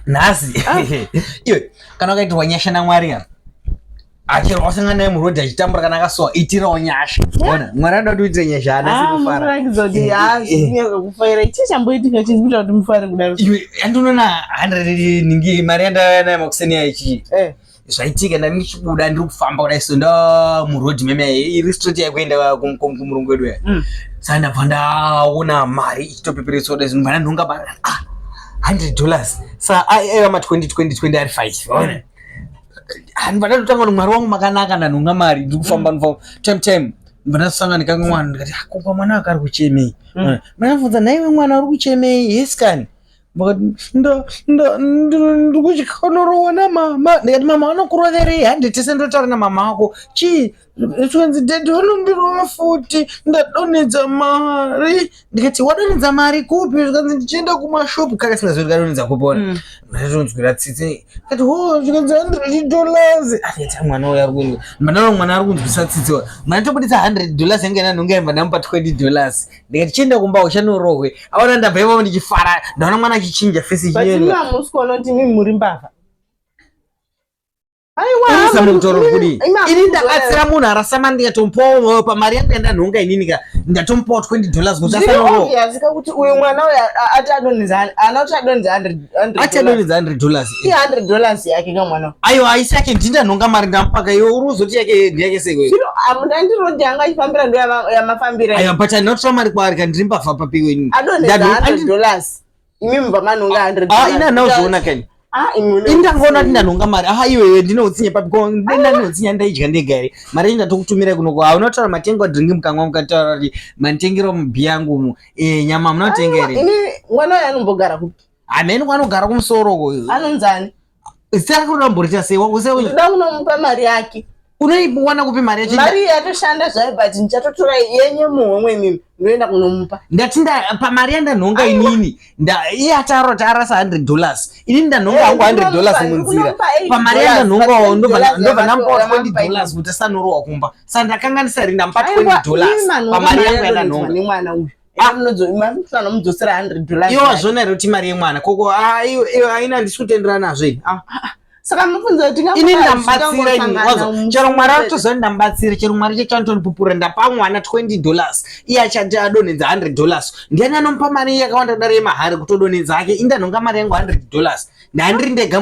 Nasi. Iwe kana ukaita wanyasha na Mwari ya achero wasanga naye murodhi achitambura kana akasowa itira wanyasha. Bona Mwari anoda kuita nyasha ana sikufara. Murangizoti nyaka kufaira ichichamboitika chinoita kuti mufare kudaro. Iwe andinona 100 ningi mari anda makuseni aichi. Zvaitika ndanichibuda ndiri kufamba kudai so murodhi meme iri street yakuenda kumurungu wedu ya. Saka ndabva ndaona mari ichitopepereswa kudai zvinhu ndinonga ba $100. Sa aiva ma 2020 ari 5. Ona. Ndibva ndotanga Mwari wangu makanaka ndanonga mari ndiri kufamba time ndasanga ndikanga mwana ndikati akoko mwana akari kuchemei. Manafunza naiwe mwana uri kuchemei yes kani. Ndiri kuchikonoroona mama ndikati mama anokuroverei 100 ndotaura namama ako chii twenzi daddy vanondirova futi ndadonedza mari ndikati wadonedza mari kupi zvikanzi ndichienda kumashopu kakasingazori kadonedza kupona ndatonzwira tsitsi kati ho zvikanzi $100 akati mwana uya ari mwana mwana ari kunzwisa tsitsi mwana tobudisa $100 yange nanonga imba ndamupa $20 ndikati chienda kumba uchanorohwe aona ndabva ipapo ndichifara ndaona mwana achichinja fesi chinyeni but imi musikuona kuti mimi muri mbavha. Aiwa samutoro kudi ini ndakatsira munhu arasama ndikatompowo pamari yangu ndanhonga inini ka ndatompowo $20 kuti asanoro yazika kuti uyu mwana uyu atadonedza ana kuti adonedza $100 atadonedza $100 $100 yake ka mwana aiwa aisi yake ndindanhonga mari ndamupaka iwe uri uzoti yake ndiyake seko zvino amundandiro ndanga ifambira ndo yamafambira aiwa but ndinotora mari kwaari kandi ndiri mbavha papiwe ini adonedza $100 imi mubva manhonga $100 ina nauzviona kani indangoona kuti ndanhonga mari iwe ndinoutsinye papiko ndinotsinya ndaidya ndega here mari ndatokutumira kunoko unotaura matengo adhiringi mukanwa mukataura kuti manitengero mubhi yangu umu nyama munotenga here ini mwana uyu anombogara kupi amene kwanogara kumusoro anonzani saka unomborita sei ndoda kunomupa mari yake unoiwana kupi mari yacho mari yatoshanda zvayo but ndichatotora yenye muhomwe mimi ndoenda kunomupa ndati pamari yandanhonga inini iye atarasa $100 inini ndanhonga hangu $100 munzira pamari yandanhonga ndobva ndamupawo $20 kuti asanorohwa kumba saka ndakanga ndisari ndamupa $20 pamari yangu yandanhonga nemwana uyu munofanira mudzosera $100 iwe wazviona here kuti mari yemwana koko aina handisi kutenderana nazvo ini saka mufunza kuti ini ndambatsira ini chero Mwari atozoti ndambatsira chero Mwari chechanotondipupura ndapa mwana $20 iye achati adonedza $100 ndiani anomupa mari yakawanda kudaro yemahari kutodonedza ake indanhonga mari yangu $100 ndandiri ndega